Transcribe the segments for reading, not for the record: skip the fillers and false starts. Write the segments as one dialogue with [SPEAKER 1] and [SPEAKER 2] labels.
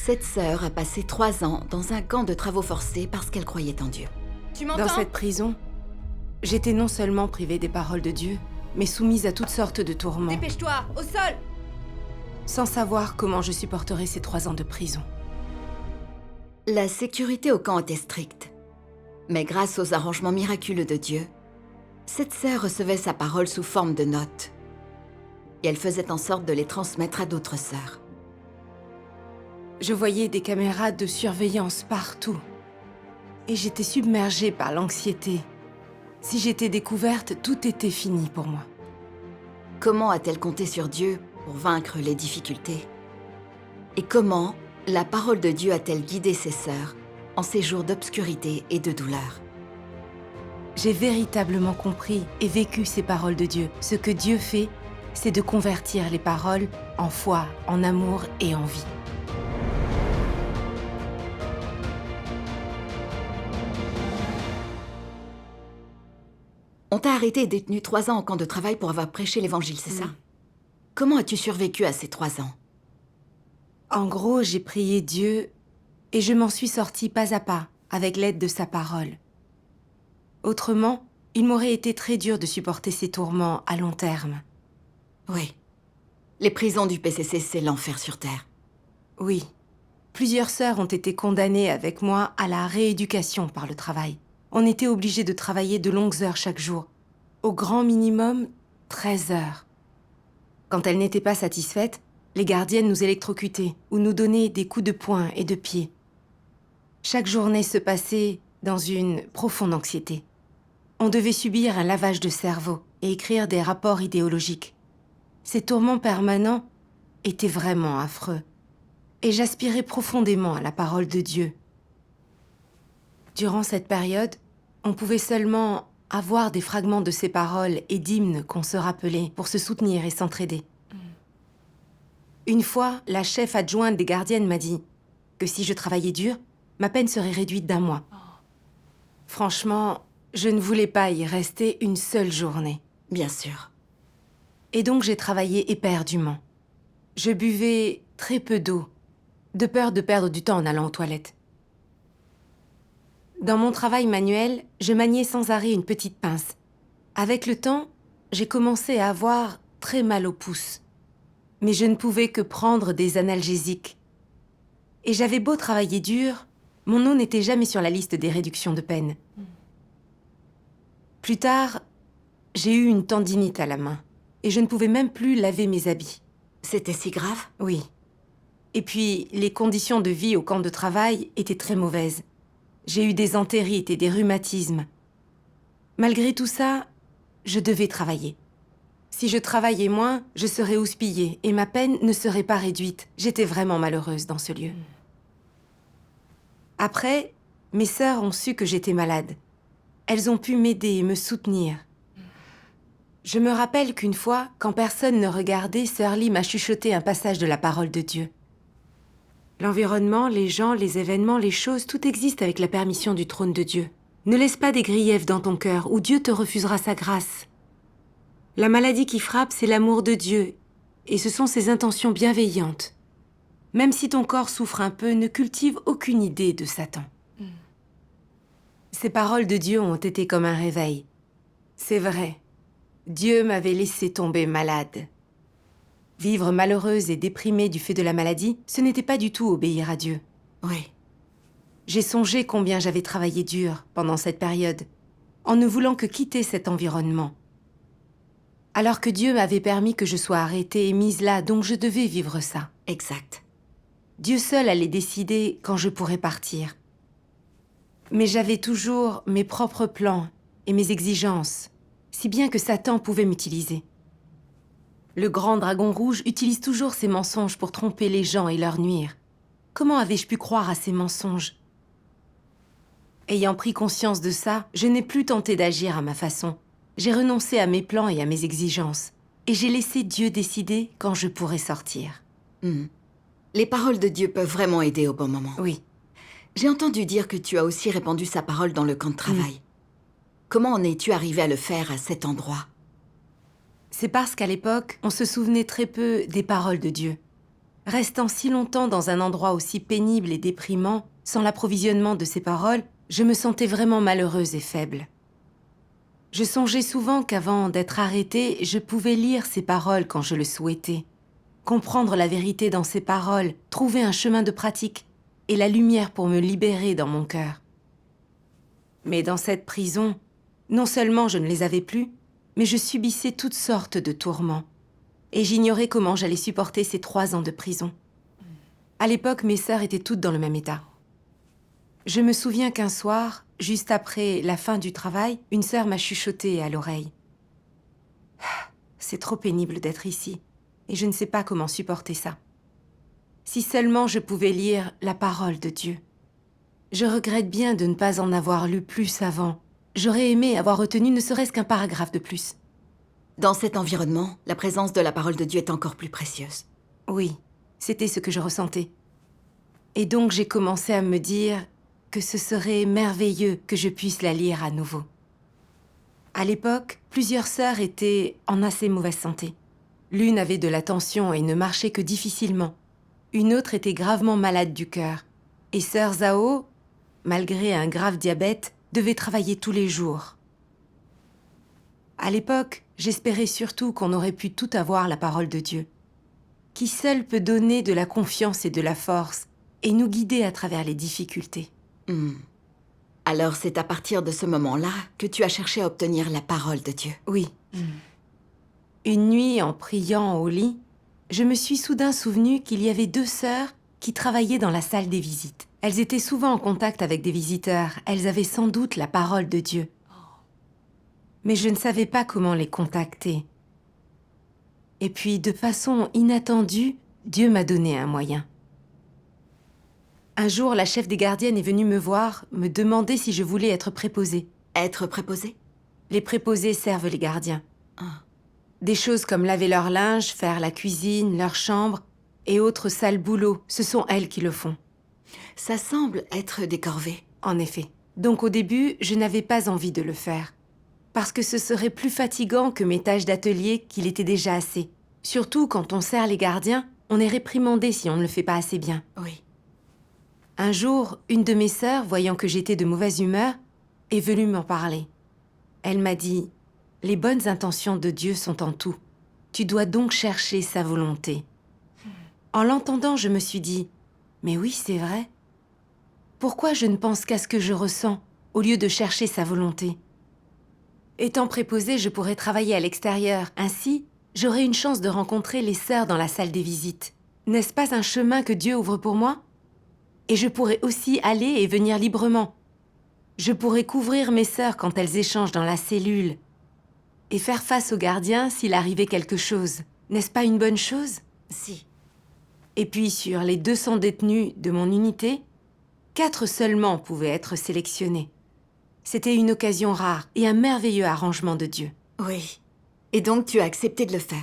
[SPEAKER 1] Cette sœur a passé 3 ans dans un camp de travaux forcés parce qu'elle croyait en Dieu.
[SPEAKER 2] Tu m'entends?
[SPEAKER 3] Dans cette prison, j'étais non seulement privée des paroles de Dieu, mais soumise à toutes sortes de tourments,
[SPEAKER 2] Dépêche-toi, au sol!
[SPEAKER 3] sans savoir comment je supporterais ces 3 ans de prison.
[SPEAKER 1] La sécurité au camp était stricte. Mais grâce aux arrangements miraculeux de Dieu, cette sœur recevait sa parole sous forme de notes. Et elle faisait en sorte de les transmettre à d'autres sœurs.
[SPEAKER 3] Je voyais des caméras de surveillance partout. Et j'étais submergée par l'anxiété. Si j'étais découverte, tout était fini pour moi.
[SPEAKER 1] Comment a-t-elle compté sur Dieu pour vaincre les difficultés? Et comment la parole de Dieu a-t-elle guidé ses sœurs en ces jours d'obscurité et de douleur?
[SPEAKER 3] J'ai véritablement compris et vécu ces paroles de Dieu. Ce que Dieu fait, c'est de convertir les paroles en foi, en amour et en vie.
[SPEAKER 1] On t'a arrêté et détenu 3 ans en camp de travail pour avoir prêché l'évangile, c'est ça? Comment as-tu survécu à ces 3 ans?
[SPEAKER 3] En gros, j'ai prié Dieu et je m'en suis sortie pas à pas, avec l'aide de sa parole. Autrement, il m'aurait été très dur de supporter ces tourments à long terme.
[SPEAKER 1] Oui. Les prisons du PCC, c'est l'enfer sur Terre.
[SPEAKER 3] Oui. Plusieurs sœurs ont été condamnées avec moi à la rééducation par le travail. On était obligés de travailler de longues heures chaque jour. Au grand minimum, 13 heures. Quand elles n'étaient pas satisfaites, les gardiennes nous électrocutaient ou nous donnaient des coups de poing et de pied. Chaque journée se passait dans une profonde anxiété. On devait subir un lavage de cerveau et écrire des rapports idéologiques. Ces tourments permanents étaient vraiment affreux. Et j'aspirais profondément à la parole de Dieu. Durant cette période, on pouvait seulement avoir des fragments de ces paroles et d'hymnes qu'on se rappelait pour se soutenir et s'entraider. Une fois, la chef adjointe des gardiennes m'a dit que si je travaillais dur, ma peine serait réduite d'1 mois. Franchement, je ne voulais pas y rester une seule journée.
[SPEAKER 1] Bien sûr.
[SPEAKER 3] Et donc j'ai travaillé éperdument. Je buvais très peu d'eau, de peur de perdre du temps en allant aux toilettes. Dans mon travail manuel, je maniais sans arrêt une petite pince. Avec le temps, j'ai commencé à avoir très mal au pouce. Mais je ne pouvais que prendre des analgésiques. Et j'avais beau travailler dur, mon nom n'était jamais sur la liste des réductions de peine. Plus tard, j'ai eu une tendinite à la main. Et je ne pouvais même plus laver mes habits.
[SPEAKER 1] C'était si grave?
[SPEAKER 3] Oui. Et puis, les conditions de vie au camp de travail étaient très mauvaises. J'ai eu des entérites et des rhumatismes. Malgré tout ça, je devais travailler. Si je travaillais moins, je serais houspillée et ma peine ne serait pas réduite. J'étais vraiment malheureuse dans ce lieu. Après, mes sœurs ont su que j'étais malade. Elles ont pu m'aider et me soutenir. Je me rappelle qu'une fois, quand personne ne regardait, Sœur Lee m'a chuchoté un passage de la parole de Dieu. L'environnement, les gens, les événements, les choses, tout existe avec la permission du trône de Dieu. Ne laisse pas des griefs dans ton cœur, ou Dieu te refusera sa grâce. La maladie qui frappe, c'est l'amour de Dieu, et ce sont ses intentions bienveillantes. Même si ton corps souffre un peu, ne cultive aucune idée de Satan. Ces paroles de Dieu ont été comme un réveil. C'est vrai, Dieu m'avait laissé tomber malade. Vivre malheureuse et déprimée du fait de la maladie, ce n'était pas du tout obéir à Dieu.
[SPEAKER 1] Oui.
[SPEAKER 3] J'ai songé combien j'avais travaillé dur pendant cette période, en ne voulant que quitter cet environnement. Alors que Dieu m'avait permis que je sois arrêtée et mise là, donc je devais vivre ça.
[SPEAKER 1] Exact.
[SPEAKER 3] Dieu seul allait décider quand je pourrais partir. Mais j'avais toujours mes propres plans et mes exigences, si bien que Satan pouvait m'utiliser. Le grand dragon rouge utilise toujours ses mensonges pour tromper les gens et leur nuire. Comment avais-je pu croire à ces mensonges? Ayant pris conscience de ça, je n'ai plus tenté d'agir à ma façon. J'ai renoncé à mes plans et à mes exigences. Et j'ai laissé Dieu décider quand je pourrais sortir.
[SPEAKER 1] Les paroles de Dieu peuvent vraiment aider au bon moment.
[SPEAKER 3] Oui.
[SPEAKER 1] J'ai entendu dire que tu as aussi répandu sa parole dans le camp de travail. Comment en es-tu arrivé à le faire à cet endroit?
[SPEAKER 3] C'est parce qu'à l'époque, on se souvenait très peu des paroles de Dieu. Restant si longtemps dans un endroit aussi pénible et déprimant, sans l'approvisionnement de ces paroles, je me sentais vraiment malheureuse et faible. Je songeais souvent qu'avant d'être arrêtée, je pouvais lire ces paroles quand je le souhaitais, comprendre la vérité dans ces paroles, trouver un chemin de pratique et la lumière pour me libérer dans mon cœur. Mais dans cette prison, non seulement je ne les avais plus, mais je subissais toutes sortes de tourments. Et j'ignorais comment j'allais supporter ces 3 ans de prison. À l'époque, mes sœurs étaient toutes dans le même état. Je me souviens qu'un soir, juste après la fin du travail, une sœur m'a chuchoté à l'oreille. « C'est trop pénible d'être ici, et je ne sais pas comment supporter ça. Si seulement je pouvais lire la parole de Dieu. Je regrette bien de ne pas en avoir lu plus avant. J'aurais aimé avoir retenu ne serait-ce qu'un paragraphe de plus. »
[SPEAKER 1] Dans cet environnement, la présence de la parole de Dieu est encore plus précieuse.
[SPEAKER 3] Oui, c'était ce que je ressentais. Et donc j'ai commencé à me dire que ce serait merveilleux que je puisse la lire à nouveau. À l'époque, plusieurs sœurs étaient en assez mauvaise santé. L'une avait de la tension et ne marchait que difficilement. Une autre était gravement malade du cœur. Et sœur Zhao, malgré un grave diabète, devait travailler tous les jours. À l'époque, j'espérais surtout qu'on aurait pu tout avoir la parole de Dieu, qui seul peut donner de la confiance et de la force et nous guider à travers les difficultés.
[SPEAKER 1] Alors c'est à partir de ce moment-là que tu as cherché à obtenir la parole de Dieu.
[SPEAKER 3] Oui. Une nuit, en priant au lit, je me suis soudain souvenu qu'il y avait 2 sœurs qui travaillaient dans la salle des visites. Elles étaient souvent en contact avec des visiteurs. Elles avaient sans doute la parole de Dieu. Mais je ne savais pas comment les contacter. Et puis, de façon inattendue, Dieu m'a donné un moyen. Un jour, la chef des gardiennes est venue me voir, me demander si je voulais être préposée.
[SPEAKER 1] Être préposé?
[SPEAKER 3] Les préposés servent les gardiens. Des choses comme laver leur linge, faire la cuisine, leur chambre et autres sales boulots, ce sont elles qui le font.
[SPEAKER 1] Ça semble être des corvées.
[SPEAKER 3] En effet. Donc au début, je n'avais pas envie de le faire. Parce que ce serait plus fatigant que mes tâches d'atelier qu'il était déjà assez. Surtout quand on sert les gardiens, on est réprimandé si on ne le fait pas assez bien.
[SPEAKER 1] Oui.
[SPEAKER 3] Un jour, une de mes sœurs, voyant que j'étais de mauvaise humeur, est venue m'en parler. Elle m'a dit « Les bonnes intentions de Dieu sont en tout. Tu dois donc chercher sa volonté. » En l'entendant, je me suis dit « Mais oui, c'est vrai. Pourquoi je ne pense qu'à ce que je ressens, au lieu de chercher sa volonté ? Étant préposée, je pourrais travailler à l'extérieur. Ainsi, j'aurais une chance de rencontrer les sœurs dans la salle des visites. N'est-ce pas un chemin que Dieu ouvre pour moi ? Et je pourrais aussi aller et venir librement. Je pourrais couvrir mes sœurs quand elles échangent dans la cellule et faire face aux gardiens s'il arrivait quelque chose. N'est-ce pas une bonne chose ?
[SPEAKER 1] Si.
[SPEAKER 3] Et puis, sur les 200 détenus de mon unité, 4 seulement pouvaient être sélectionnés. C'était une occasion rare et un merveilleux arrangement de Dieu.
[SPEAKER 1] Oui. Et donc tu as accepté de le faire.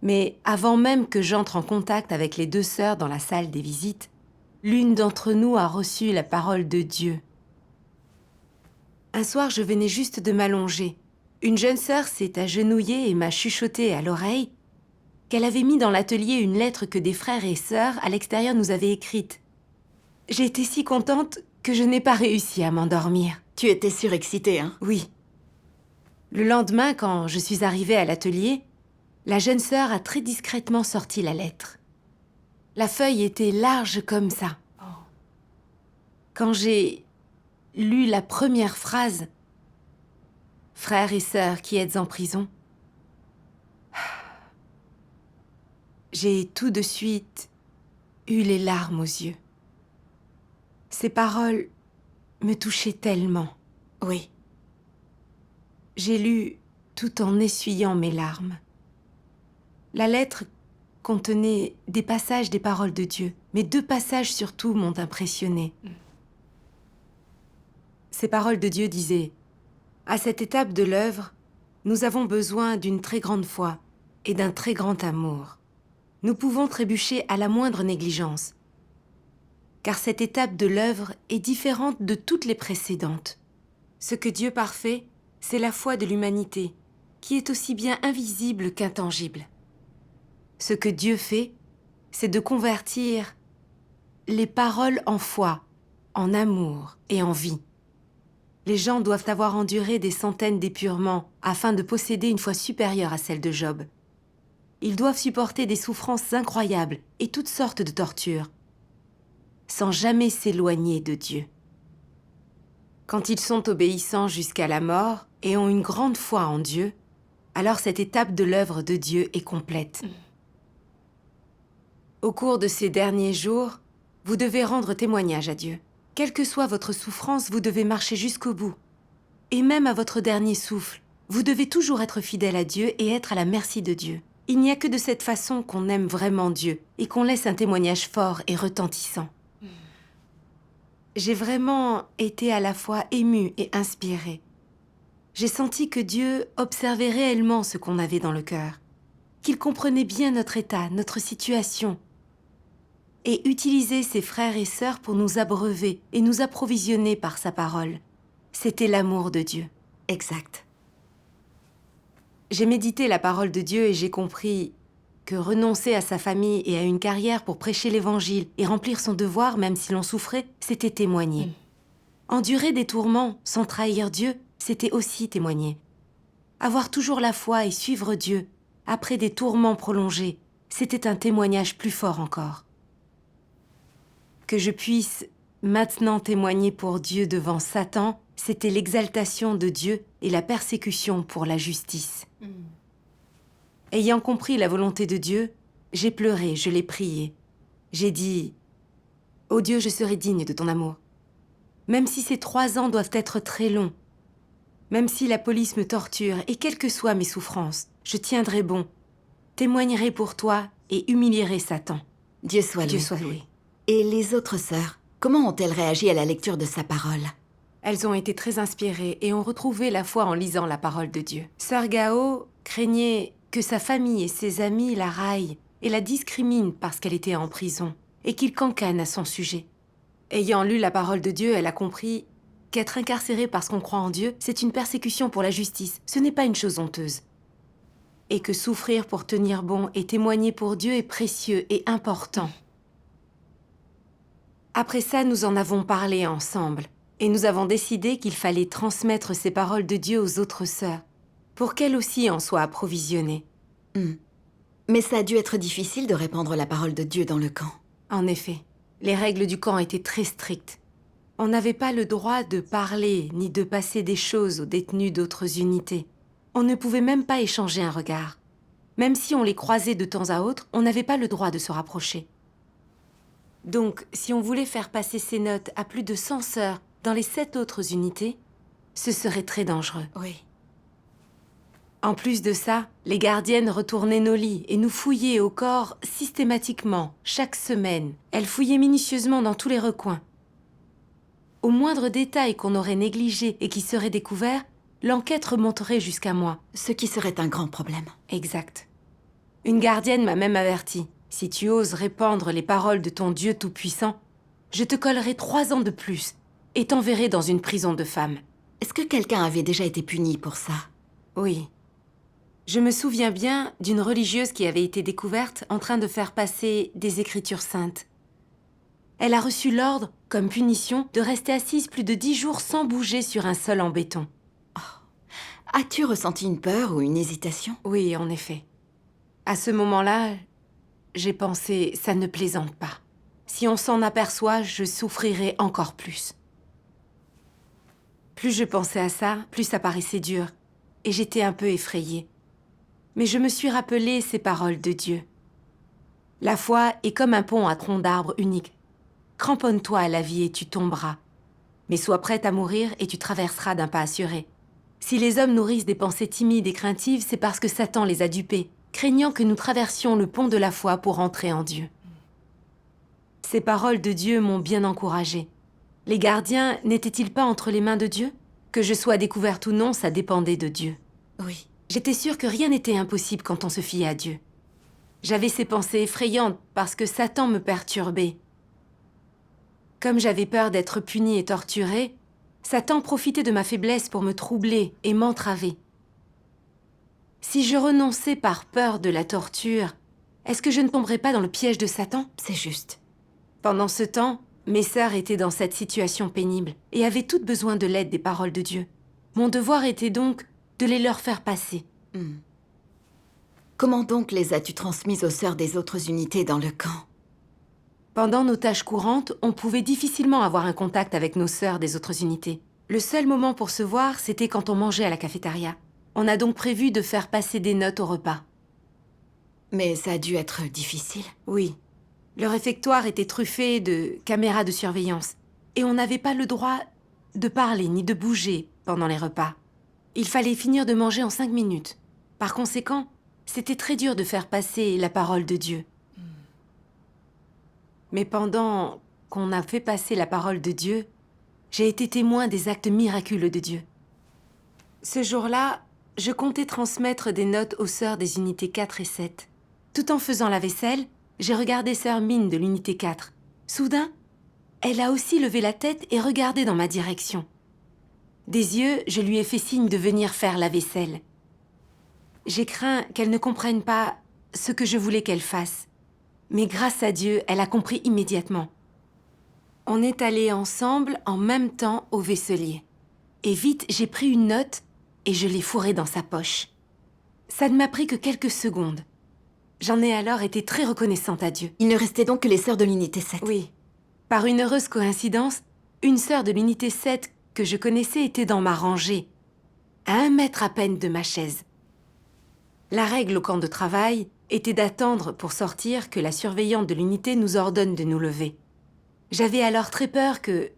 [SPEAKER 3] Mais avant même que j'entre en contact avec les 2 sœurs dans la salle des visites, l'une d'entre nous a reçu la parole de Dieu. Un soir, je venais juste de m'allonger. Une jeune sœur s'est agenouillée et m'a chuchoté à l'oreille qu'elle avait mis dans l'atelier une lettre que des frères et sœurs à l'extérieur nous avaient écrite. J'ai été si contente que je n'ai pas réussi à m'endormir.
[SPEAKER 1] Tu étais surexcitée, hein?
[SPEAKER 3] Oui. Le lendemain, quand je suis arrivée à l'atelier, la jeune sœur a très discrètement sorti la lettre. La feuille était large comme ça. Quand j'ai lu la première phrase, « Frères et sœurs qui êtes en prison », j'ai tout de suite eu les larmes aux yeux. Ces paroles me touchaient tellement.
[SPEAKER 1] Oui.
[SPEAKER 3] J'ai lu tout en essuyant mes larmes. La lettre contenait des passages des paroles de Dieu, mais 2 passages surtout m'ont impressionnée. Ces paroles de Dieu disaient « À cette étape de l'œuvre, nous avons besoin d'une très grande foi et d'un très grand amour. Nous pouvons trébucher à la moindre négligence, car cette étape de l'œuvre est différente de toutes les précédentes. Ce que Dieu parfait, c'est la foi de l'humanité, qui est aussi bien invisible qu'intangible. Ce que Dieu fait, c'est de convertir les paroles en foi, en amour et en vie. Les gens doivent avoir enduré des centaines d'épurements afin de posséder une foi supérieure à celle de Job. Ils doivent supporter des souffrances incroyables et toutes sortes de tortures, sans jamais s'éloigner de Dieu. Quand ils sont obéissants jusqu'à la mort et ont une grande foi en Dieu, alors cette étape de l'œuvre de Dieu est complète. Au cours de ces derniers jours, vous devez rendre témoignage à Dieu. Quelle que soit votre souffrance, vous devez marcher jusqu'au bout. Et même à votre dernier souffle, vous devez toujours être fidèle à Dieu et être à la merci de Dieu. Il n'y a que de cette façon qu'on aime vraiment Dieu et qu'on laisse un témoignage fort et retentissant. J'ai vraiment été à la fois émue et inspirée. J'ai senti que Dieu observait réellement ce qu'on avait dans le cœur, qu'il comprenait bien notre état, notre situation, et utilisait ses frères et sœurs pour nous abreuver et nous approvisionner par sa parole. C'était l'amour de Dieu.
[SPEAKER 1] Exact.
[SPEAKER 3] J'ai médité la parole de Dieu et j'ai compris que renoncer à sa famille et à une carrière pour prêcher l'Évangile et remplir son devoir, même si l'on souffrait, c'était témoigner. Endurer des tourments sans trahir Dieu, c'était aussi témoigner. Avoir toujours la foi et suivre Dieu, après des tourments prolongés, c'était un témoignage plus fort encore. Que je puisse maintenant témoigner pour Dieu devant Satan, c'était l'exaltation de Dieu et la persécution pour la justice. Ayant compris la volonté de Dieu, j'ai pleuré, je l'ai prié. J'ai dit « Ô Dieu, je serai digne de ton amour. Même si ces 3 ans doivent être très longs, même si la police me torture et quelles que soient mes souffrances, je tiendrai bon, témoignerai pour toi et humilierai Satan.
[SPEAKER 1] Dieu soit loué.
[SPEAKER 3] Dieu soit loué. »
[SPEAKER 1] Et les autres sœurs, comment ont-elles réagi à la lecture de sa parole?
[SPEAKER 3] Elles ont été très inspirées et ont retrouvé la foi en lisant la parole de Dieu. Sœur Gao craignait que sa famille et ses amis la raillent et la discriminent parce qu'elle était en prison et qu'ils cancanent à son sujet. Ayant lu la parole de Dieu, elle a compris qu'être incarcéré parce qu'on croit en Dieu, c'est une persécution pour la justice, ce n'est pas une chose honteuse. Et que souffrir pour tenir bon et témoigner pour Dieu est précieux et important. Après ça, nous en avons parlé ensemble. Et nous avons décidé qu'il fallait transmettre ces paroles de Dieu aux autres sœurs, pour qu'elles aussi en soient approvisionnées.
[SPEAKER 1] Mais ça a dû être difficile de répandre la parole de Dieu dans le camp.
[SPEAKER 3] En effet, les règles du camp étaient très strictes. On n'avait pas le droit de parler ni de passer des choses aux détenus d'autres unités. On ne pouvait même pas échanger un regard. Même si on les croisait de temps à autre, on n'avait pas le droit de se rapprocher. Donc, si on voulait faire passer ces notes à plus de 100 sœurs dans les 7 autres unités, ce serait très dangereux.
[SPEAKER 1] Oui.
[SPEAKER 3] En plus de ça, les gardiennes retournaient nos lits et nous fouillaient au corps systématiquement, chaque semaine. Elles fouillaient minutieusement dans tous les recoins. Au moindre détail qu'on aurait négligé et qui serait découvert, l'enquête remonterait jusqu'à moi.
[SPEAKER 1] Ce qui serait un grand problème.
[SPEAKER 3] Exact. Une gardienne m'a même averti. Si tu oses répandre les paroles de ton Dieu tout-puissant, je te collerai 3 ans de plus et t'enverrai dans une prison de femmes.
[SPEAKER 1] Est-ce que quelqu'un avait déjà été puni pour ça?
[SPEAKER 3] Oui. Je me souviens bien d'une religieuse qui avait été découverte en train de faire passer des écritures saintes. Elle a reçu l'ordre, comme punition, de rester assise plus de 10 jours sans bouger sur un sol en béton.
[SPEAKER 1] As-tu ressenti une peur ou une hésitation?
[SPEAKER 3] Oui, en effet. À ce moment-là, j'ai pensé, ça ne plaisante pas. Si on s'en aperçoit, je souffrirai encore plus. Plus je pensais à ça, plus ça paraissait dur, et j'étais un peu effrayée. Mais je me suis rappelé ces paroles de Dieu. La foi est comme un pont à tronc d'arbre unique. Cramponne-toi à la vie et tu tomberas. Mais sois prête à mourir et tu traverseras d'un pas assuré. Si les hommes nourrissent des pensées timides et craintives, c'est parce que Satan les a dupés, craignant que nous traversions le pont de la foi pour entrer en Dieu. Ces paroles de Dieu m'ont bien encouragée. Les gardiens n'étaient-ils pas entre les mains de Dieu? Que je sois découverte ou non, ça dépendait de Dieu.
[SPEAKER 1] Oui.
[SPEAKER 3] J'étais sûre que rien n'était impossible quand on se fiait à Dieu. J'avais ces pensées effrayantes parce que Satan me perturbait. Comme j'avais peur d'être punie et torturée, Satan profitait de ma faiblesse pour me troubler et m'entraver. Si je renonçais par peur de la torture, Est-ce que je ne tomberai pas dans le piège de Satan?
[SPEAKER 1] C'est juste.
[SPEAKER 3] Pendant ce temps, mes sœurs étaient dans cette situation pénible et avaient toutes besoin de l'aide des paroles de Dieu. Mon devoir était donc de les leur faire passer.
[SPEAKER 1] Comment donc les as-tu transmises aux sœurs des autres unités dans le camp?
[SPEAKER 3] Pendant nos tâches courantes, on pouvait difficilement avoir un contact avec nos sœurs des autres unités. Le seul moment pour se voir, c'était quand on mangeait à la cafétéria. On a donc prévu de faire passer des notes au repas.
[SPEAKER 1] Mais ça a dû être difficile.
[SPEAKER 3] Oui. Le réfectoire était truffé de caméras de surveillance. Et on n'avait pas le droit de parler ni de bouger pendant les repas. Il fallait finir de manger en 5 minutes. Par conséquent, c'était très dur de faire passer la parole de Dieu. Mais pendant qu'on a fait passer la parole de Dieu, j'ai été témoin des actes miraculeux de Dieu. Ce jour-là, je comptais transmettre des notes aux sœurs des unités 4 et 7. Tout en faisant la vaisselle, j'ai regardé sœur Mine de l'unité 4. Soudain, elle a aussi levé la tête et regardé dans ma direction. Des yeux, je lui ai fait signe de venir faire la vaisselle. J'ai craint qu'elle ne comprenne pas ce que je voulais qu'elle fasse. Mais grâce à Dieu, elle a compris immédiatement. On est allés ensemble en même temps au vaisselier. Et vite, j'ai pris une note et je l'ai fourrée dans sa poche. Ça ne m'a pris que quelques secondes. J'en ai alors été très reconnaissante à Dieu.
[SPEAKER 1] Il ne restait donc que les sœurs de l'unité 7.
[SPEAKER 3] Oui. Par une heureuse coïncidence, une sœur de l'unité 7 que je connaissais était dans ma rangée, à 1 mètre à peine de ma chaise. La règle au camp de travail était d'attendre pour sortir que la surveillante de l'unité nous ordonne de nous lever. J'avais alors très peur que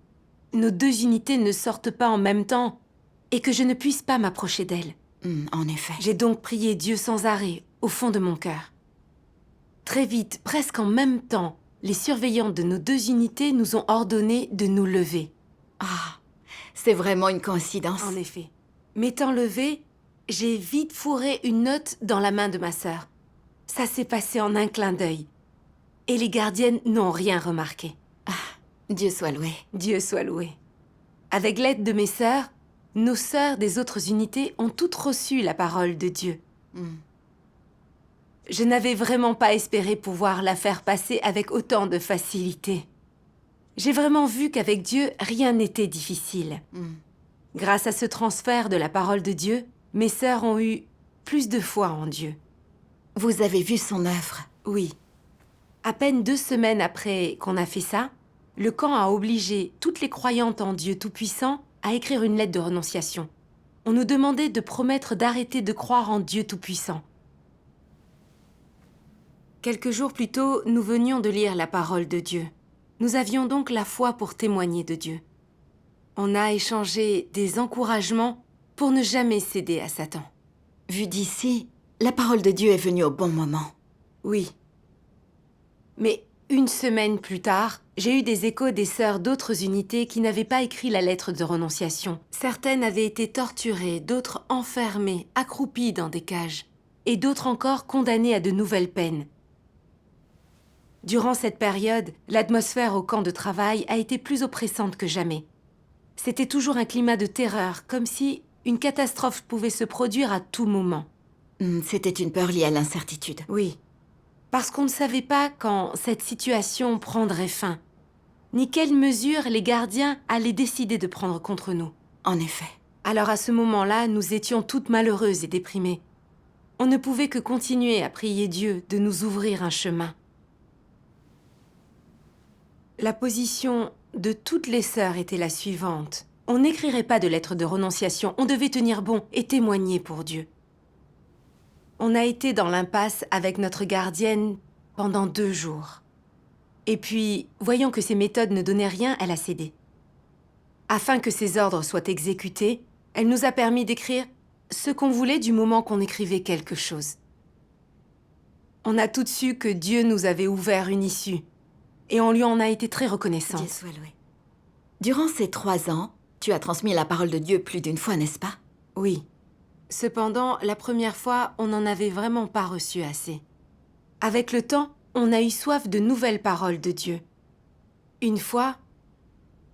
[SPEAKER 3] nos 2 unités ne sortent pas en même temps et que je ne puisse pas m'approcher d'elle.
[SPEAKER 1] En effet.
[SPEAKER 3] J'ai donc prié Dieu sans arrêt, au fond de mon cœur. Très vite, presque en même temps, les surveillantes de nos 2 unités nous ont ordonné de nous lever.
[SPEAKER 1] Ah, c'est vraiment une coïncidence.
[SPEAKER 3] En effet. M'étant levée, j'ai vite fourré une note dans la main de ma sœur. Ça s'est passé en un clin d'œil. Et les gardiennes n'ont rien remarqué.
[SPEAKER 1] Dieu soit loué.
[SPEAKER 3] Dieu soit loué. Avec l'aide de mes sœurs, nos sœurs des autres unités ont toutes reçu la parole de Dieu. Je n'avais vraiment pas espéré pouvoir la faire passer avec autant de facilité. J'ai vraiment vu qu'avec Dieu, rien n'était difficile. Grâce à ce transfert de la parole de Dieu, mes sœurs ont eu plus de foi en Dieu.
[SPEAKER 1] Vous avez vu son œuvre?
[SPEAKER 3] Oui. À peine 2 semaines après qu'on a fait ça, le camp a obligé toutes les croyantes en Dieu Tout-Puissant à écrire une lettre de renonciation. On nous demandait de promettre d'arrêter de croire en Dieu Tout-Puissant. Quelques jours plus tôt, nous venions de lire la parole de Dieu. Nous avions donc la foi pour témoigner de Dieu. On a échangé des encouragements pour ne jamais céder à Satan.
[SPEAKER 1] Vu d'ici, la parole de Dieu est venue au bon moment.
[SPEAKER 3] Oui. Mais 1 semaine plus tard, j'ai eu des échos des sœurs d'autres unités qui n'avaient pas écrit la lettre de renonciation. Certaines avaient été torturées, d'autres enfermées, accroupies dans des cages, et d'autres encore condamnées à de nouvelles peines. Durant cette période, l'atmosphère au camp de travail a été plus oppressante que jamais. C'était toujours un climat de terreur, comme si une catastrophe pouvait se produire à tout moment.
[SPEAKER 1] C'était une peur liée à l'incertitude.
[SPEAKER 3] Oui, parce qu'on ne savait pas quand cette situation prendrait fin, ni quelles mesures les gardiens allaient décider de prendre contre nous.
[SPEAKER 1] En effet.
[SPEAKER 3] Alors à ce moment-là, nous étions toutes malheureuses et déprimées. On ne pouvait que continuer à prier Dieu de nous ouvrir un chemin. La position de toutes les sœurs était la suivante. On n'écrirait pas de lettre de renonciation, on devait tenir bon et témoigner pour Dieu. On a été dans l'impasse avec notre gardienne pendant 2 jours. Et puis, voyant que ses méthodes ne donnaient rien, elle a cédé. Afin que ses ordres soient exécutés, elle nous a permis d'écrire ce qu'on voulait du moment qu'on écrivait quelque chose. On a toutes su que Dieu nous avait ouvert une issue, et on lui en a été très reconnaissante.
[SPEAKER 1] Dieu soit loué. Durant ces 3 ans, tu as transmis la parole de Dieu plus d'une fois, n'est-ce pas?
[SPEAKER 3] Oui. Cependant, la première fois, on n'en avait vraiment pas reçu assez. Avec le temps, on a eu soif de nouvelles paroles de Dieu. Une fois,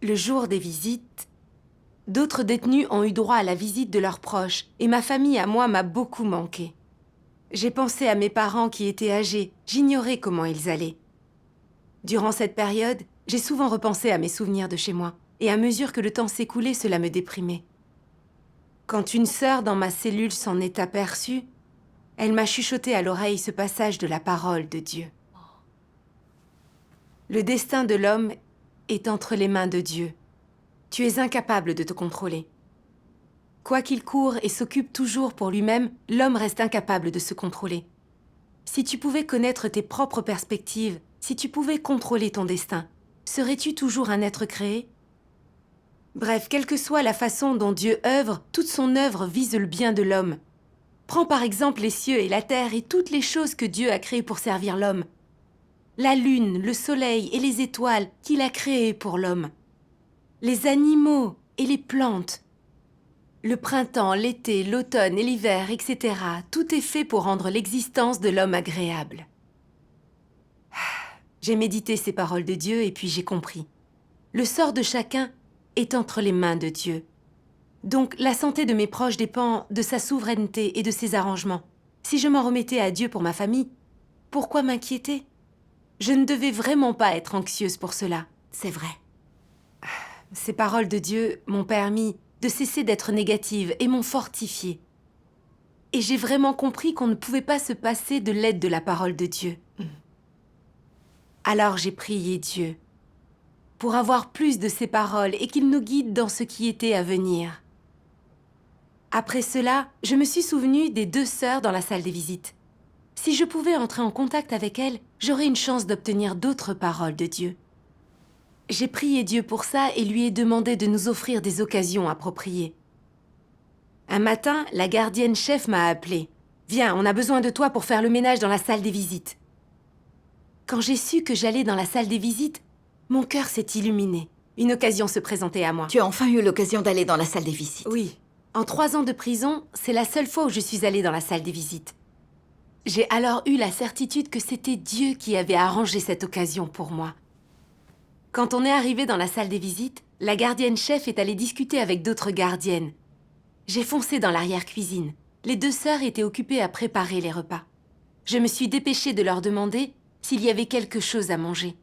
[SPEAKER 3] le jour des visites, d'autres détenus ont eu droit à la visite de leurs proches, et ma famille à moi m'a beaucoup manqué. J'ai pensé à mes parents qui étaient âgés. J'ignorais comment ils allaient. Durant cette période, j'ai souvent repensé à mes souvenirs de chez moi. Et à mesure que le temps s'écoulait, cela me déprimait. Quand une sœur dans ma cellule s'en est aperçue, elle m'a chuchoté à l'oreille ce passage de la parole de Dieu. Le destin de l'homme est entre les mains de Dieu. Tu es incapable de te contrôler. Quoi qu'il court et s'occupe toujours pour lui-même, l'homme reste incapable de se contrôler. Si tu pouvais connaître tes propres perspectives, si tu pouvais contrôler ton destin, serais-tu toujours un être créé ? Bref, quelle que soit la façon dont Dieu œuvre, toute son œuvre vise le bien de l'homme. Prends par exemple les cieux et la terre et toutes les choses que Dieu a créées pour servir l'homme. La lune, le soleil et les étoiles qu'il a créées pour l'homme. Les animaux et les plantes. Le printemps, l'été, l'automne et l'hiver, etc. Tout est fait pour rendre l'existence de l'homme agréable. J'ai médité ces paroles de Dieu et puis j'ai compris. Le sort de chacun est entre les mains de Dieu. Donc la santé de mes proches dépend de sa souveraineté et de ses arrangements. Si je m'en remettais à Dieu pour ma famille, pourquoi m'inquiéter ? Je ne devais vraiment pas être anxieuse pour cela.
[SPEAKER 1] C'est vrai.
[SPEAKER 3] Ces paroles de Dieu m'ont permis de cesser d'être négative et m'ont fortifiée. Et j'ai vraiment compris qu'on ne pouvait pas se passer de l'aide de la parole de Dieu. Alors j'ai prié Dieu pour avoir plus de ses paroles et qu'il nous guide dans ce qui était à venir. Après cela, je me suis souvenue des 2 sœurs dans la salle des visites. Si je pouvais entrer en contact avec elles, j'aurais une chance d'obtenir d'autres paroles de Dieu. J'ai prié Dieu pour ça et lui ai demandé de nous offrir des occasions appropriées. Un matin, la gardienne chef m'a appelée. « Viens, on a besoin de toi pour faire le ménage dans la salle des visites. » Quand j'ai su que j'allais dans la salle des visites, mon cœur s'est illuminé. Une occasion se présentait à moi.
[SPEAKER 1] Tu as enfin eu l'occasion d'aller dans la salle des visites.
[SPEAKER 3] Oui. En 3 ans de prison, c'est la seule fois où je suis allée dans la salle des visites. J'ai alors eu la certitude que c'était Dieu qui avait arrangé cette occasion pour moi. Quand on est arrivé dans la salle des visites, la gardienne chef est allée discuter avec d'autres gardiennes. J'ai foncé dans l'arrière-cuisine. Les 2 sœurs étaient occupées à préparer les repas. Je me suis dépêchée de leur demander s'il y avait quelque chose à manger.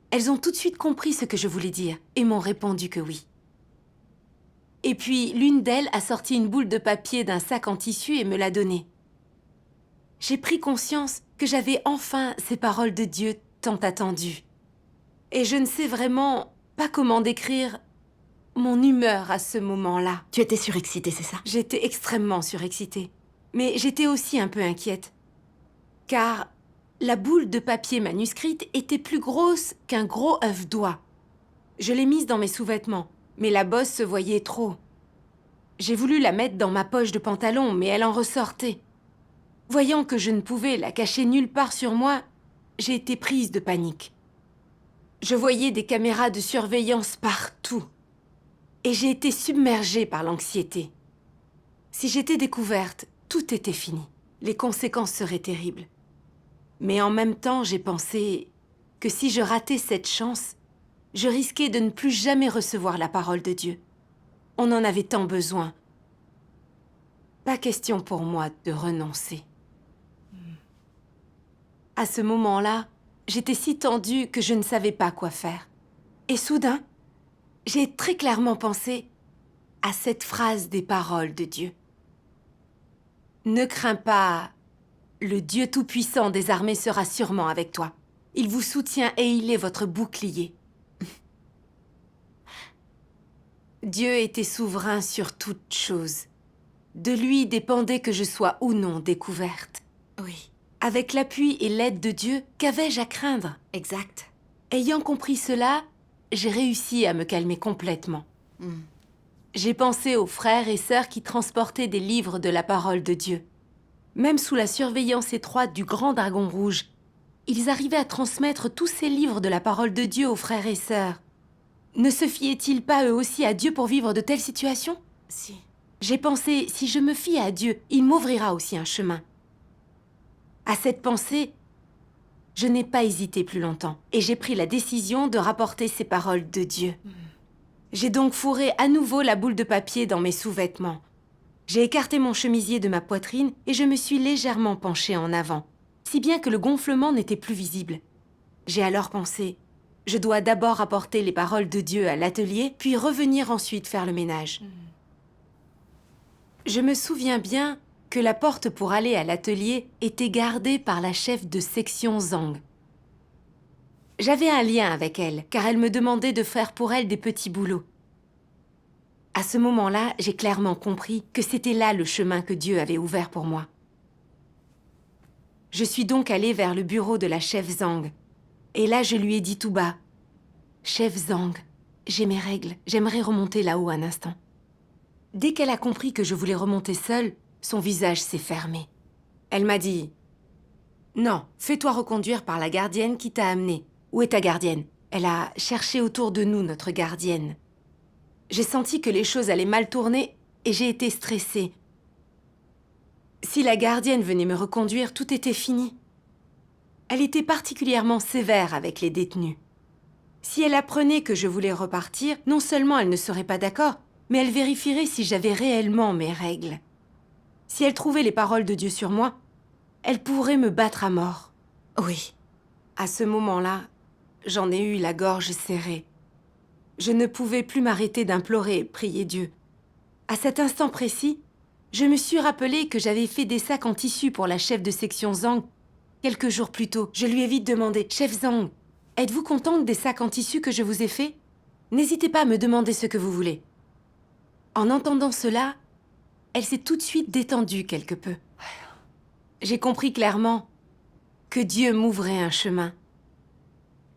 [SPEAKER 3] Elles ont tout de suite compris ce que je voulais dire et m'ont répondu que oui. Et puis, l'une d'elles a sorti une boule de papier d'un sac en tissu et me l'a donnée. J'ai pris conscience que j'avais enfin ces paroles de Dieu tant attendues. Et je ne sais vraiment pas comment décrire mon humeur à ce moment-là.
[SPEAKER 1] Tu étais surexcitée, c'est ça?
[SPEAKER 3] J'étais extrêmement surexcitée. Mais j'étais aussi un peu inquiète. Car la boule de papier manuscrite était plus grosse qu'un gros œuf d'oie. Je l'ai mise dans mes sous-vêtements, mais la bosse se voyait trop. J'ai voulu la mettre dans ma poche de pantalon, mais elle en ressortait. Voyant que je ne pouvais la cacher nulle part sur moi, j'ai été prise de panique. Je voyais des caméras de surveillance partout. Et j'ai été submergée par l'anxiété. Si j'étais découverte, tout était fini. Les conséquences seraient terribles. Mais en même temps, j'ai pensé que si je ratais cette chance, je risquais de ne plus jamais recevoir la parole de Dieu. On en avait tant besoin. Pas question pour moi de renoncer. À ce moment-là, j'étais si tendue que je ne savais pas quoi faire. Et soudain, j'ai très clairement pensé à cette phrase des paroles de Dieu. « Ne crains pas, le Dieu Tout-Puissant des armées sera sûrement avec toi. Il vous soutient et il est votre bouclier. » Dieu était souverain sur toute chose. De lui dépendait que je sois ou non découverte.
[SPEAKER 1] Oui,
[SPEAKER 3] Avec l'appui et l'aide de Dieu, qu'avais-je à craindre ?
[SPEAKER 1] exact.
[SPEAKER 3] Ayant compris cela, j'ai réussi à me calmer complètement.
[SPEAKER 1] Hmm.
[SPEAKER 3] J'ai pensé aux frères et sœurs qui transportaient des livres de la parole de Dieu. Même sous la surveillance étroite du grand dragon rouge, ils arrivaient à transmettre tous ces livres de la parole de Dieu aux frères et sœurs. Ne se fiaient-ils pas eux aussi à Dieu pour vivre de telles situations ?
[SPEAKER 1] Si.
[SPEAKER 3] J'ai pensé, si je me fie à Dieu, il m'ouvrira aussi un chemin. À cette pensée, je n'ai pas hésité plus longtemps et j'ai pris la décision de rapporter ces paroles de Dieu. J'ai donc fourré à nouveau la boule de papier dans mes sous-vêtements. J'ai écarté mon chemisier de ma poitrine et je me suis légèrement penchée en avant, si bien que le gonflement n'était plus visible. J'ai alors pensé, je dois d'abord apporter les paroles de Dieu à l'atelier, puis revenir ensuite faire le ménage. Je me souviens bien que la porte pour aller à l'atelier était gardée par la chef de section Zhang. J'avais un lien avec elle, car elle me demandait de faire pour elle des petits boulots. À ce moment-là, j'ai clairement compris que c'était là le chemin que Dieu avait ouvert pour moi. Je suis donc allée vers le bureau de la chef Zhang. Et là, je lui ai dit tout bas, « Chef Zhang, j'ai mes règles, j'aimerais remonter là-haut un instant. » Dès qu'elle a compris que je voulais remonter seule, son visage s'est fermé. Elle m'a dit, « Non, fais-toi reconduire par la gardienne qui t'a amenée. Où est ta gardienne ?» Elle a cherché autour de nous notre gardienne. J'ai senti que les choses allaient mal tourner et j'ai été stressée. Si la gardienne venait me reconduire, tout était fini. Elle était particulièrement sévère avec les détenus. Si elle apprenait que je voulais repartir, non seulement elle ne serait pas d'accord, mais elle vérifierait si j'avais réellement mes règles. Si elle trouvait les paroles de Dieu sur moi, elle pourrait me battre à mort.
[SPEAKER 1] Oui.
[SPEAKER 3] À ce moment-là, j'en ai eu la gorge serrée. Je ne pouvais plus m'arrêter d'implorer et prier Dieu. À cet instant précis, je me suis rappelé que j'avais fait des sacs en tissu pour la chef de section Zhang quelques jours plus tôt. Je lui ai vite demandé, « Chef Zhang, êtes-vous contente des sacs en tissu que je vous ai faits? N'hésitez pas à me demander ce que vous voulez. » En entendant cela, elle s'est tout de suite détendue quelque peu. J'ai compris clairement que Dieu m'ouvrait un chemin.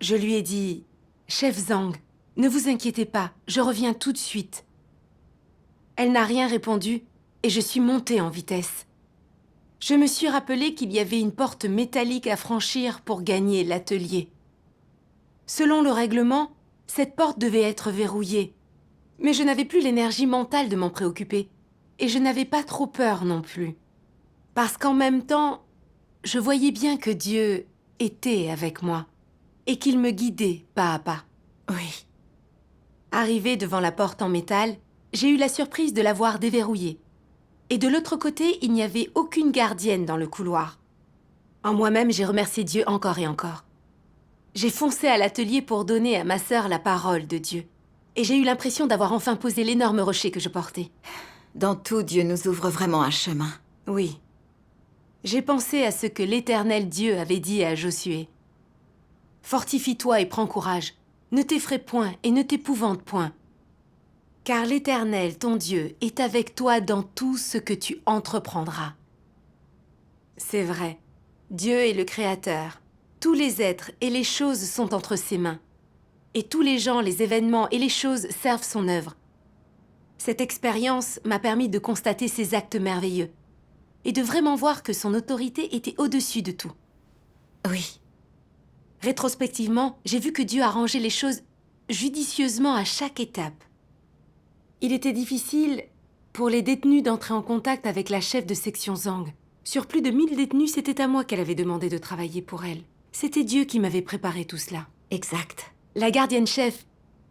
[SPEAKER 3] Je lui ai dit, « Chef Zhang, ne vous inquiétez pas, je reviens tout de suite. » Elle n'a rien répondu et je suis montée en vitesse. Je me suis rappelé qu'il y avait une porte métallique à franchir pour gagner l'atelier. Selon le règlement, cette porte devait être verrouillée. Mais je n'avais plus l'énergie mentale de m'en préoccuper. Et je n'avais pas trop peur non plus. Parce qu'en même temps, je voyais bien que Dieu était avec moi et qu'il me guidait pas à pas.
[SPEAKER 1] Oui.
[SPEAKER 3] Arrivée devant la porte en métal, j'ai eu la surprise de la voir déverrouillée. Et de l'autre côté, il n'y avait aucune gardienne dans le couloir. En moi-même, j'ai remercié Dieu encore et encore. J'ai foncé à l'atelier pour donner à ma sœur la parole de Dieu. Et j'ai eu l'impression d'avoir enfin posé l'énorme rocher que je portais.
[SPEAKER 1] Dans tout, Dieu nous ouvre vraiment un chemin.
[SPEAKER 3] Oui. J'ai pensé à ce que l'Éternel Dieu avait dit à Josué. « Fortifie-toi et prends courage. Ne t'effraie point et ne t'épouvante point. Car l'Éternel, ton Dieu, est avec toi dans tout ce que tu entreprendras. » C'est vrai. Dieu est le Créateur. Tous les êtres et les choses sont entre ses mains. Et tous les gens, les événements et les choses servent son œuvre. Cette expérience m'a permis de constater ses actes merveilleux et de vraiment voir que son autorité était au-dessus de tout.
[SPEAKER 1] Oui.
[SPEAKER 3] Rétrospectivement, j'ai vu que Dieu a rangé les choses judicieusement à chaque étape. Il était difficile pour les détenus d'entrer en contact avec la chef de section Zhang. Sur plus de 1000 détenus, c'était à moi qu'elle avait demandé de travailler pour elle. C'était Dieu qui m'avait préparé tout cela.
[SPEAKER 1] Exact.
[SPEAKER 3] La gardienne chef,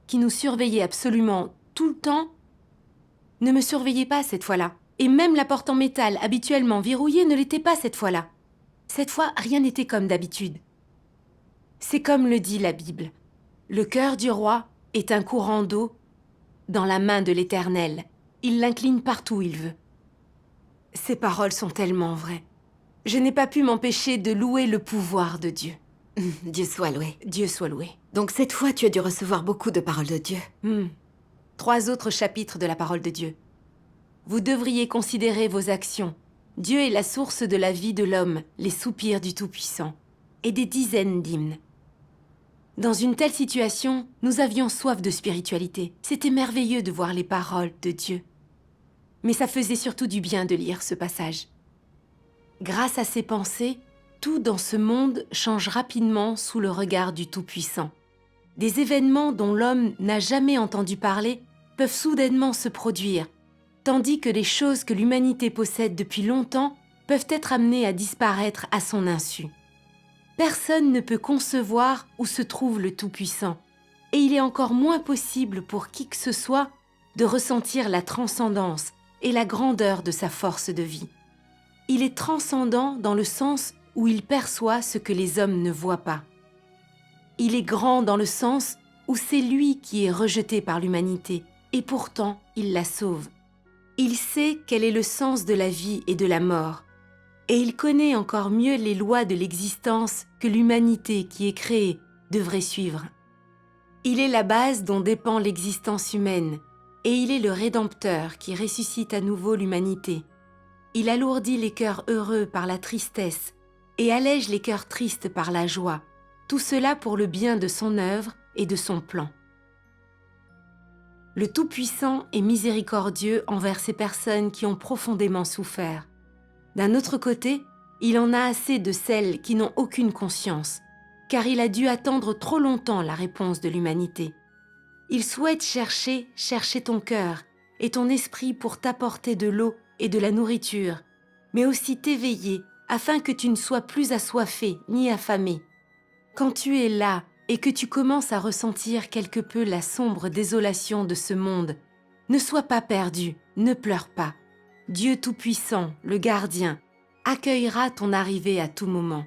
[SPEAKER 3] qui nous surveillait absolument tout le temps, ne me surveillait pas cette fois-là. Et même la porte en métal, habituellement verrouillée, ne l'était pas cette fois-là. Cette fois, rien n'était comme d'habitude. C'est comme le dit la Bible. Le cœur du roi est un courant d'eau dans la main de l'Éternel. Il l'incline partout où il veut. Ces paroles sont tellement vraies. Je n'ai pas pu m'empêcher de louer le pouvoir de Dieu.
[SPEAKER 1] Dieu soit loué.
[SPEAKER 3] Dieu soit loué.
[SPEAKER 1] Donc cette fois, tu as dû recevoir beaucoup de paroles de Dieu.
[SPEAKER 3] 3 autres chapitres de la parole de Dieu. Vous devriez considérer vos actions. Dieu est la source de la vie de l'homme, les soupirs du Tout-Puissant, et des dizaines d'hymnes. Dans une telle situation, nous avions soif de spiritualité. C'était merveilleux de voir les paroles de Dieu. Mais ça faisait surtout du bien de lire ce passage. Grâce à ces pensées, tout dans ce monde change rapidement sous le regard du Tout-Puissant. Des événements dont l'homme n'a jamais entendu parler peuvent soudainement se produire, tandis que les choses que l'humanité possède depuis longtemps peuvent être amenées à disparaître à son insu. Personne ne peut concevoir où se trouve le Tout-Puissant, et il est encore moins possible pour qui que ce soit de ressentir la transcendance, et la grandeur de sa force de vie. Il est transcendant dans le sens où il perçoit ce que les hommes ne voient pas. Il est grand dans le sens où c'est lui qui est rejeté par l'humanité, et pourtant il la sauve. Il sait quel est le sens de la vie et de la mort, et il connaît encore mieux les lois de l'existence que l'humanité qui est créée devrait suivre. Il est la base dont dépend l'existence humaine, et il est le Rédempteur qui ressuscite à nouveau l'humanité. Il alourdit les cœurs heureux par la tristesse et allège les cœurs tristes par la joie, tout cela pour le bien de son œuvre et de son plan. Le Tout-Puissant est miséricordieux envers ces personnes qui ont profondément souffert. D'un autre côté, il en a assez de celles qui n'ont aucune conscience, car il a dû attendre trop longtemps la réponse de l'humanité. Il souhaite chercher ton cœur et ton esprit pour t'apporter de l'eau et de la nourriture, mais aussi t'éveiller afin que tu ne sois plus assoiffé ni affamé. Quand tu es là et que tu commences à ressentir quelque peu la sombre désolation de ce monde, ne sois pas perdu, ne pleure pas. Dieu Tout-Puissant, le gardien, accueillera ton arrivée à tout moment.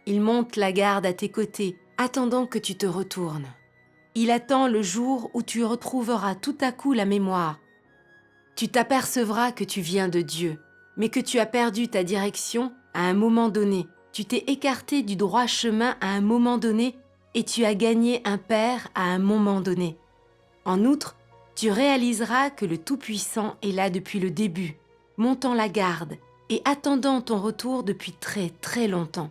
[SPEAKER 3] Il monte la garde à tes côtés, attendant que tu te retournes. Il attend le jour où tu retrouveras tout à coup la mémoire. Tu t'apercevras que tu viens de Dieu, mais que tu as perdu ta direction à un moment donné. Tu t'es écarté du droit chemin à un moment donné et tu as gagné un Père à un moment donné. En outre, tu réaliseras que le Tout-Puissant est là depuis le début, montant la garde et attendant ton retour depuis très très longtemps.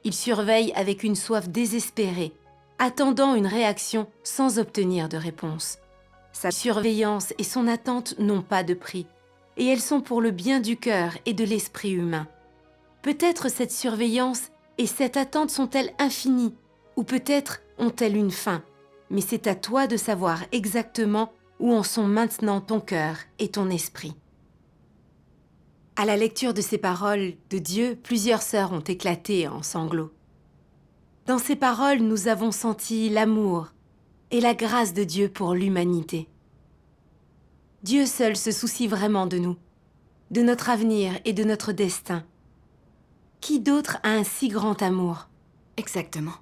[SPEAKER 3] Il surveille avec une soif désespérée, attendant une réaction sans obtenir de réponse. Sa surveillance et son attente n'ont pas de prix, et elles sont pour le bien du cœur et de l'esprit humain. Peut-être cette surveillance et cette attente sont-elles infinies, ou peut-être ont-elles une fin, mais c'est à toi de savoir exactement où en sont maintenant ton cœur et ton esprit. À la lecture de ces paroles de Dieu, plusieurs sœurs ont éclaté en sanglots. Dans ces paroles, nous avons senti l'amour et la grâce de Dieu pour l'humanité. Dieu seul se soucie vraiment de nous, de notre avenir et de notre destin. Qui d'autre a un si grand amour?
[SPEAKER 1] Exactement.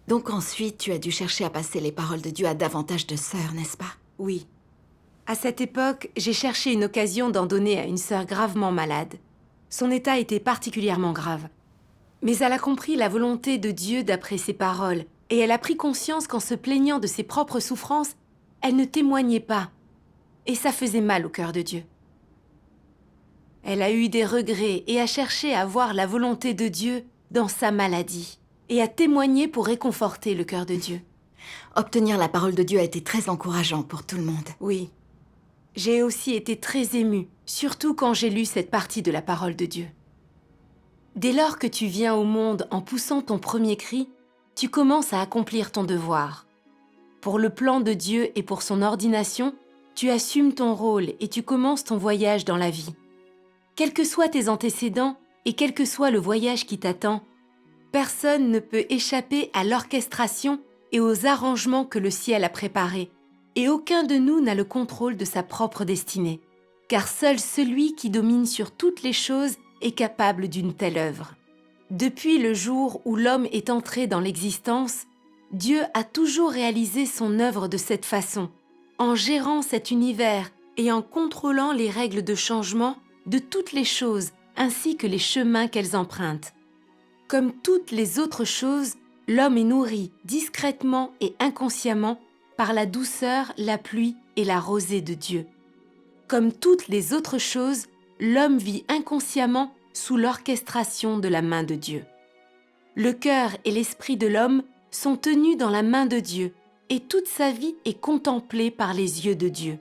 [SPEAKER 1] Donc ensuite, tu as dû chercher à passer les paroles de Dieu à davantage de sœurs, n'est-ce pas?
[SPEAKER 3] Oui. À cette époque, j'ai cherché une occasion d'en donner à une sœur gravement malade. Son état était particulièrement grave. Mais elle a compris la volonté de Dieu d'après ses paroles, et elle a pris conscience qu'en se plaignant de ses propres souffrances, elle ne témoignait pas. Et ça faisait mal au cœur de Dieu. Elle a eu des regrets et a cherché à voir la volonté de Dieu dans sa maladie, et à témoigner pour réconforter le cœur de Dieu.
[SPEAKER 1] Obtenir la parole de Dieu a été très encourageant pour tout le monde.
[SPEAKER 3] Oui. J'ai aussi été très émue, surtout quand j'ai lu cette partie de la parole de Dieu. Dès lors que tu viens au monde en poussant ton premier cri, tu commences à accomplir ton devoir. Pour le plan de Dieu et pour son ordination, tu assumes ton rôle et tu commences ton voyage dans la vie. Quels que soient tes antécédents et quel que soit le voyage qui t'attend, personne ne peut échapper à l'orchestration et aux arrangements que le ciel a préparés, et aucun de nous n'a le contrôle de sa propre destinée, car seul celui qui domine sur toutes les choses est capable d'une telle œuvre. Depuis le jour où l'homme est entré dans l'existence, Dieu a toujours réalisé son œuvre de cette façon, en gérant cet univers et en contrôlant les règles de changement de toutes les choses ainsi que les chemins qu'elles empruntent. Comme toutes les autres choses, l'homme est nourri discrètement et inconsciemment par la douceur, la pluie et la rosée de Dieu. Comme toutes les autres choses, l'homme vit inconsciemment sous l'orchestration de la main de Dieu. Le cœur et l'esprit de l'homme sont tenus dans la main de Dieu et toute sa vie est contemplée par les yeux de Dieu.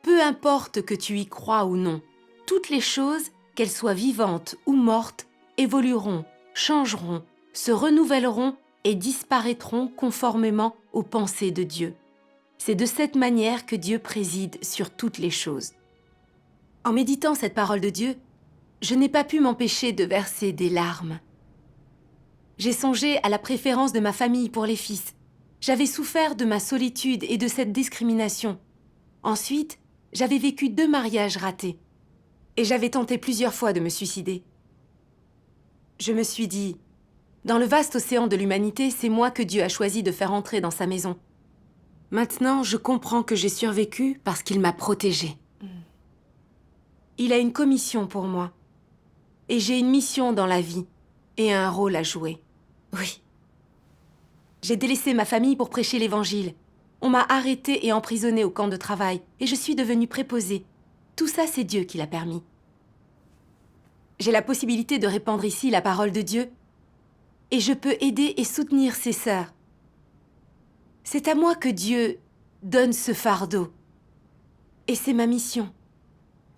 [SPEAKER 3] Peu importe que tu y crois ou non, toutes les choses, qu'elles soient vivantes ou mortes, évolueront, changeront, se renouvelleront et disparaîtront conformément aux pensées de Dieu. C'est de cette manière que Dieu préside sur toutes les choses. En méditant cette parole de Dieu, je n'ai pas pu m'empêcher de verser des larmes. J'ai songé à la préférence de ma famille pour les fils. J'avais souffert de ma solitude et de cette discrimination. Ensuite, j'avais vécu 2 mariages ratés. Et j'avais tenté plusieurs fois de me suicider. Je me suis dit, dans le vaste océan de l'humanité, c'est moi que Dieu a choisi de faire entrer dans sa maison. Maintenant, je comprends que j'ai survécu parce qu'il m'a protégée. Il a une commission pour moi. Et j'ai une mission dans la vie et un rôle à jouer.
[SPEAKER 1] Oui.
[SPEAKER 3] J'ai délaissé ma famille pour prêcher l'Évangile. On m'a arrêtée et emprisonnée au camp de travail et je suis devenue préposée. Tout ça, c'est Dieu qui l'a permis. J'ai la possibilité de répandre ici la parole de Dieu et je peux aider et soutenir ces sœurs. C'est à moi que Dieu donne ce fardeau. Et c'est ma mission.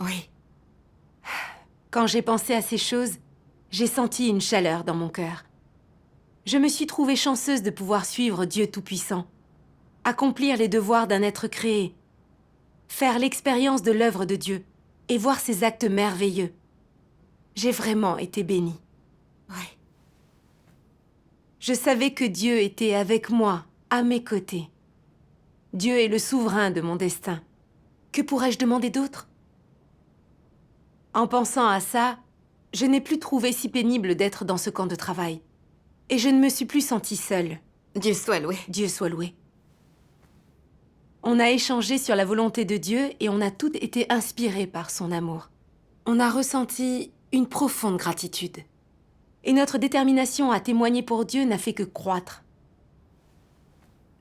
[SPEAKER 1] Oui.
[SPEAKER 3] Quand j'ai pensé à ces choses, j'ai senti une chaleur dans mon cœur. Je me suis trouvée chanceuse de pouvoir suivre Dieu Tout-Puissant, accomplir les devoirs d'un être créé, faire l'expérience de l'œuvre de Dieu et voir ses actes merveilleux. J'ai vraiment été bénie.
[SPEAKER 1] Oui.
[SPEAKER 3] Je savais que Dieu était avec moi, à mes côtés. Dieu est le souverain de mon destin. Que pourrais-je demander d'autre? En pensant à ça, je n'ai plus trouvé si pénible d'être dans ce camp de travail. Et je ne me suis plus sentie seule.
[SPEAKER 1] Dieu soit loué.
[SPEAKER 3] Dieu soit loué. On a échangé sur la volonté de Dieu et on a toutes été inspirées par son amour. On a ressenti une profonde gratitude. Et notre détermination à témoigner pour Dieu n'a fait que croître.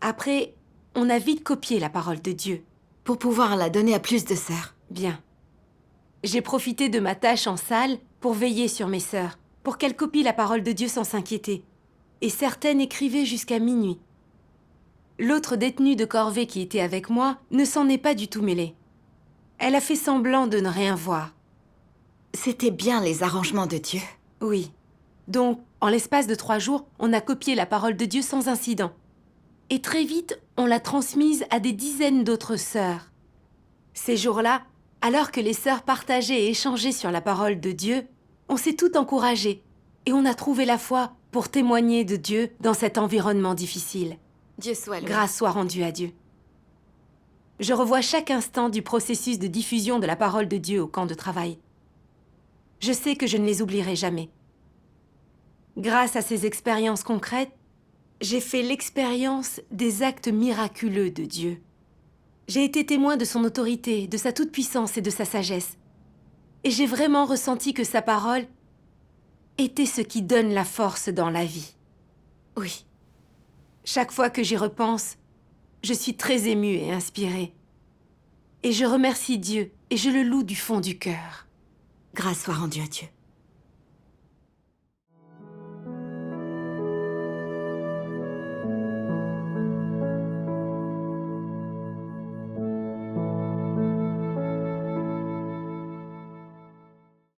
[SPEAKER 3] Après, on a vite copié la parole de Dieu.
[SPEAKER 1] Pour pouvoir la donner à plus de sœurs.
[SPEAKER 3] Bien. J'ai profité de ma tâche en salle pour veiller sur mes sœurs, pour qu'elles copient la parole de Dieu sans s'inquiéter. Et certaines écrivaient jusqu'à minuit. L'autre détenue de corvée qui était avec moi ne s'en est pas du tout mêlée. Elle a fait semblant de ne rien voir.
[SPEAKER 1] C'était bien les arrangements de Dieu.
[SPEAKER 3] Oui. Donc, en l'espace de 3 jours, on a copié la parole de Dieu sans incident. Et très vite, on l'a transmise à des dizaines d'autres sœurs. Ces jours-là, alors que les sœurs partageaient et échangeaient sur la parole de Dieu, on s'est toutes encouragées et on a trouvé la foi pour témoigner de Dieu dans cet environnement difficile.
[SPEAKER 1] Dieu soit loué.
[SPEAKER 3] Grâce soit rendue à Dieu. Je revois chaque instant du processus de diffusion de la parole de Dieu au camp de travail. Je sais que je ne les oublierai jamais. Grâce à ces expériences concrètes, j'ai fait l'expérience des actes miraculeux de Dieu. J'ai été témoin de son autorité, de sa toute-puissance et de sa sagesse. Et j'ai vraiment ressenti que sa parole était ce qui donne la force dans la vie.
[SPEAKER 1] Oui.
[SPEAKER 3] Chaque fois que j'y repense, je suis très émue et inspirée. Et je remercie Dieu et je le loue du fond du cœur.
[SPEAKER 1] Grâce soit rendue à Dieu.